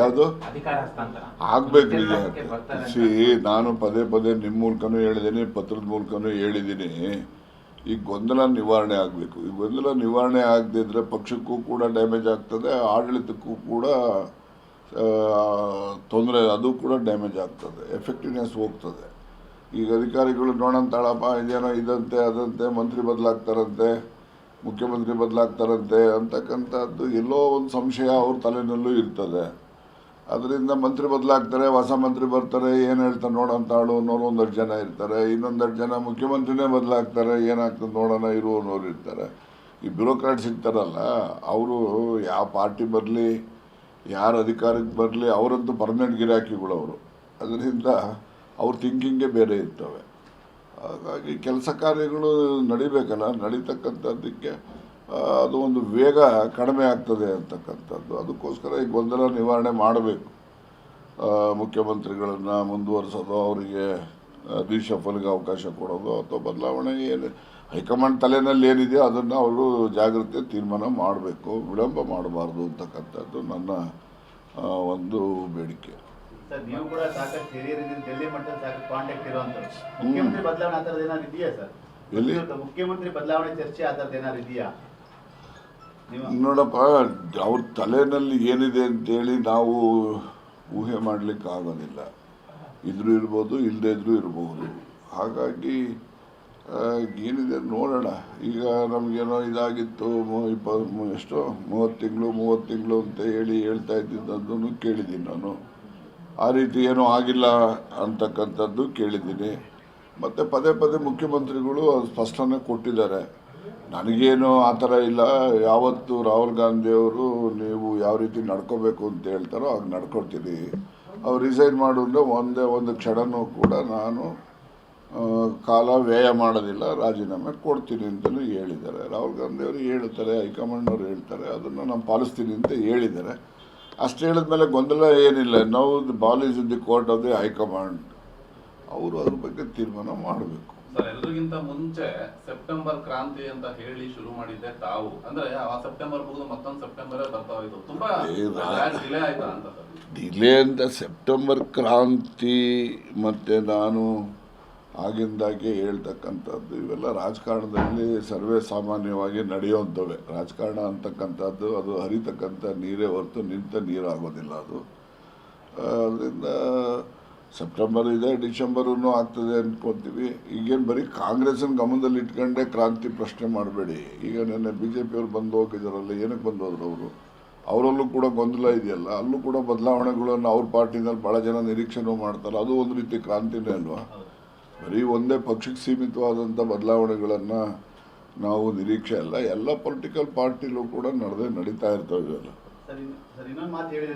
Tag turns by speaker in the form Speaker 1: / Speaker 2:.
Speaker 1: ಯಾವುದು ಆಗ್ಬೇಕು ಸಿ ನಾನು ಪದೇ ಪದೇ ನಿಮ್ಮ ಮೂಲಕನೂ ಹೇಳಿದ್ದೀನಿ, ಪತ್ರದ ಮೂಲಕನೂ ಹೇಳಿದ್ದೀನಿ. ಈ ಗೊಂದಲ ನಿವಾರಣೆ ಆಗಬೇಕು. ಈ ಗೊಂದಲ ನಿವಾರಣೆ ಆಗದಿದ್ರೆ ಪಕ್ಷಕ್ಕೂ ಕೂಡ ಡ್ಯಾಮೇಜ್ ಆಗ್ತದೆ, ಆಡಳಿತಕ್ಕೂ ಕೂಡ ತೊಂದರೆ, ಅದು ಕೂಡ ಡ್ಯಾಮೇಜ್ ಆಗ್ತದೆ, ಎಫೆಕ್ಟಿವ್ನೆಸ್ ಹೋಗ್ತದೆ. ಈಗ ಅಧಿಕಾರಿಗಳು ನೋಡಂತಾಳಪ್ಪ ಇದೇನೋ ಇದಂತೆ ಅದಂತೆ, ಮಂತ್ರಿ ಬದಲಾಗ್ತಾರಂತೆ, ಮುಖ್ಯಮಂತ್ರಿ ಬದಲಾಗ್ತಾರಂತೆ ಅಂತಕ್ಕಂಥದ್ದು ಎಲ್ಲೋ ಒಂದು ಸಂಶಯ ಅವ್ರ ತಲೆನಲ್ಲೂ ಇರ್ತದೆ. ಅದರಿಂದ ಮಂತ್ರಿ ಬದಲಾಗ್ತಾರೆ, ಹೊಸ ಮಂತ್ರಿ ಬರ್ತಾರೆ, ಏನು ಹೇಳ್ತಾರೆ ನೋಡಂತಾಳು ಅನ್ನೋರು ಒಂದಷ್ಟು ಜನ ಇರ್ತಾರೆ. ಇನ್ನೊಂದಷ್ಟು ಜನ ಮುಖ್ಯಮಂತ್ರಿನೇ ಬದಲಾಗ್ತಾರೆ, ಏನಾಗ್ತದೆ ನೋಡೋಣ ಇರುವನೋರು ಇರ್ತಾರೆ. ಈ ಬ್ಯೂರೋಕ್ರಾಟ್ಸ್ ಇರ್ತಾರಲ್ಲ, ಅವರು ಯಾವ ಪಾರ್ಟಿ ಬರಲಿ, ಯಾರು ಅಧಿಕಾರಕ್ಕೆ ಬರಲಿ, ಅವರಂತೂ ಪರ್ಮನೆಂಟ್ ಗಿರಾಕಿಗಳು ಅವರು. ಅದರಿಂದ ಅವ್ರ ಥಿಂಕಿಂಗೇ ಬೇರೆ ಇರ್ತವೆ. ಹಾಗಾಗಿ ಕೆಲಸ ಕಾರ್ಯಗಳು ನಡಿಬೇಕಲ್ಲ, ನಡೀತಕ್ಕಂಥದ್ದಕ್ಕೆ ಅದು ಒಂದು ವೇಗ ಕಡಿಮೆ ಆಗ್ತದೆ ಅಂತಕ್ಕಂಥದ್ದು. ಅದಕ್ಕೋಸ್ಕರ ಈ ಗೊಂದಲ ನಿವಾರಣೆ ಮಾಡಬೇಕು. ಮುಖ್ಯಮಂತ್ರಿಗಳನ್ನು ಮುಂದುವರಿಸೋದು, ಅವರಿಗೆ ರಿಶಫಲ್ಗೆ ಅವಕಾಶ ಕೊಡೋದು ಅಥವಾ ಬದಲಾವಣೆ ಏನು ಹೈಕಮಾಂಡ್ ತಲೆಯಲ್ಲಿ ಏನಿದೆಯೋ ಅದನ್ನು ಅವರು ಜಾಗ್ರತೆ ತೀರ್ಮಾನ ಮಾಡಬೇಕು, ವಿಳಂಬ ಮಾಡಬಾರ್ದು ಅಂತಕ್ಕಂಥದ್ದು ನನ್ನ ಒಂದು ಬೇಡಿಕೆ.
Speaker 2: ಸರ್, ನೀವು ಕೂಡ ಸಾಕಷ್ಟು ಹಿರಿಯರಿದ್ದೀರಿ, ಡೆಲ್ಲಿ ಮಟ್ಟದಲ್ಲಿ ಸಾಕಷ್ಟು ಕಾಂಟ್ಯಾಕ್ಟ್ ಇರುವಂಥದ್ದು. ಮುಖ್ಯಮಂತ್ರಿ ಬದಲಾವಣೆ ಆ ಥರದ್ದು ಏನಾದ್ರು ಇದೆಯಾ ಸರ್?
Speaker 1: ಎಲ್ಲಿ
Speaker 2: ಮುಖ್ಯಮಂತ್ರಿ ಬದಲಾವಣೆ ಚರ್ಚೆ ಆ ಥರದ್ದು ಏನಾದ್ರು ಇದೆಯಾ?
Speaker 1: ನೋಡಪ್ಪ, ಅವ್ರ ತಲೆಯಲ್ಲಿ ಏನಿದೆ ಅಂತೇಳಿ ನಾವು ಊಹೆ ಮಾಡಲಿಕ್ಕೆ ಆಗೋದಿಲ್ಲ. ಇದ್ರೂ ಇರ್ಬೋದು, ಇಲ್ಲದೇ ಇದ್ರೂ ಇರ್ಬೋದು. ಹಾಗಾಗಿ ಏನಿದೆ ನೋಡೋಣ. ಈಗ ನಮಗೇನೋ ಇದಾಗಿತ್ತು, 30 ತಿಂಗಳು ಅಂತ ಹೇಳ್ತಾ ಇದ್ದಿದ್ದನ್ನು ಕೇಳಿದ್ದೀನಿ ನಾನು. ಆ ರೀತಿ ಏನೂ ಆಗಿಲ್ಲ ಅಂತಕ್ಕಂಥದ್ದು ಕೇಳಿದ್ದೀನಿ. ಮತ್ತು ಪದೇ ಪದೇ ಮುಖ್ಯಮಂತ್ರಿಗಳು ಸ್ಪಷ್ಟನೆ ಕೊಟ್ಟಿದ್ದಾರೆ. ನನಗೇನು ಆ ಥರ ಇಲ್ಲ. ಯಾವತ್ತು ರಾಹುಲ್ ಗಾಂಧಿಯವರು ನೀವು ಯಾವ ರೀತಿ ನಡ್ಕೋಬೇಕು ಅಂತ ಹೇಳ್ತಾರೋ ಹಾಗೆ ನಡ್ಕೊಳ್ತೀನಿ. ಅವ್ರು ರಿಸೈನ್ ಮಾಡಿದ್ರೆ ಒಂದೇ ಒಂದು ಕ್ಷಣನೂ ಕೂಡ ನಾನು ಕಾಲ ವ್ಯಯ ಮಾಡೋದಿಲ್ಲ, ರಾಜೀನಾಮೆ ಕೊಡ್ತೀನಿ ಅಂತಲೂ ಹೇಳಿದ್ದಾರೆ. ರಾಹುಲ್ ಗಾಂಧಿಯವರು ಹೇಳ್ತಾರೆ, ಹೈಕಮಾಂಡ್ನವ್ರು ಹೇಳ್ತಾರೆ, ಅದನ್ನು ನಾನು ಪಾಲಿಸ್ತೀನಿ ಅಂತ ಹೇಳಿದ್ದಾರೆ. ಅಷ್ಟು ಹೇಳಿದ್ಮೇಲೆ ಗೊಂದಲ ಏನಿಲ್ಲ. ನಾವು the ball is in the court of the high command. ಅವರು ಅದ್ರ ಬಗ್ಗೆ ತೀರ್ಮಾನ ಮಾಡಬೇಕು.
Speaker 3: ಸರ್, ಎಲ್ಲರಿಗಿಂತ ಮುಂಚೆ ಸೆಪ್ಟೆಂಬರ್ ಕ್ರಾಂತಿ ಅಂತ ಹೇಳಿ ಶುರು ಮಾಡಿದ್ದೆ ತಾವು. ಅಂದ್ರೆ ಆ ಸೆಪ್ಟೆಂಬರ್ ಮುಗಿದು ಮತ್ತೊಂದು ಸೆಪ್ಟೆಂಬರ್ ಬರ್ತಾ ಇತ್ತು. ತುಂಬಾ ಡಿಲೇ ಆಯ್ತಾ ಅಂತ ಸರ್?
Speaker 1: ಡಿಲೇ ಅಂತ ಸೆಪ್ಟೆಂಬರ್ ಕ್ರಾಂತಿ ಮತ್ತು ನಾನು ಆಗಿಂದಾಗೆ ಹೇಳ್ತಕ್ಕಂಥದ್ದು ಇವೆಲ್ಲ ರಾಜಕಾರಣದಲ್ಲಿ ಸರ್ವೇ ಸಾಮಾನ್ಯವಾಗಿ ನಡೆಯುವಂಥವೇ. ರಾಜಕಾರಣ ಅಂತಕ್ಕಂಥದ್ದು ಅದು ಹರಿತಕ್ಕಂಥ ನೀರೇ ಹೊರತು ನಿಂತ ನೀರಾಗೋದಿಲ್ಲ ಅದು. ಅದರಿಂದ ಸೆಪ್ಟೆಂಬರ್ ಇದೆ, ಡಿಸೆಂಬರೂ ಆಗ್ತದೆ ಅಂದ್ಕೊತೀವಿ. ಈಗೇನು ಬರೀ ಕಾಂಗ್ರೆಸ್ಸನ್ನು ಗಮನದಲ್ಲಿ ಇಟ್ಕೊಂಡೇ ಕ್ರಾಂತಿ ಪ್ರಶ್ನೆ ಮಾಡಬೇಡಿ. ಈಗ ನೆನ್ನೆ BJP ಅವ್ರು ಬಂದು ಹೋಗಿದ್ದಾರಲ್ಲ, ಏನಕ್ಕೆ ಬಂದು ಹೋದ್ರು ಅವರು? ಅವರಲ್ಲೂ ಕೂಡ ಗೊಂದಲ ಇದೆಯಲ್ಲ, ಅಲ್ಲೂ ಕೂಡ ಬದಲಾವಣೆಗಳನ್ನು ಅವ್ರ ಪಾರ್ಟಿನಲ್ಲಿ ಭಾಳ ಜನ ನಿರೀಕ್ಷೆನೂ ಮಾಡ್ತಾರೆ. ಅದು ಒಂದು ರೀತಿ ಕ್ರಾಂತಿನೇ ಅಲ್ವಾ? ಬರೀ ಒಂದೇ ಪಕ್ಷಕ್ಕೆ ಸೀಮಿತವಾದಂಥ ಬದಲಾವಣೆಗಳನ್ನು ನಾವು ನಿರೀಕ್ಷೆ ಅಲ್ಲ, ಎಲ್ಲ ಪೊಲಿಟಿಕಲ್ ಪಾರ್ಟಿಲೂ ಕೂಡ ನಡೀತಾ ಇರ್ತವೆ.
Speaker 2: ಸರ್, ಇನ್ನೊಂದು ಮಾತು ಹೇಳಿದ್ರೆ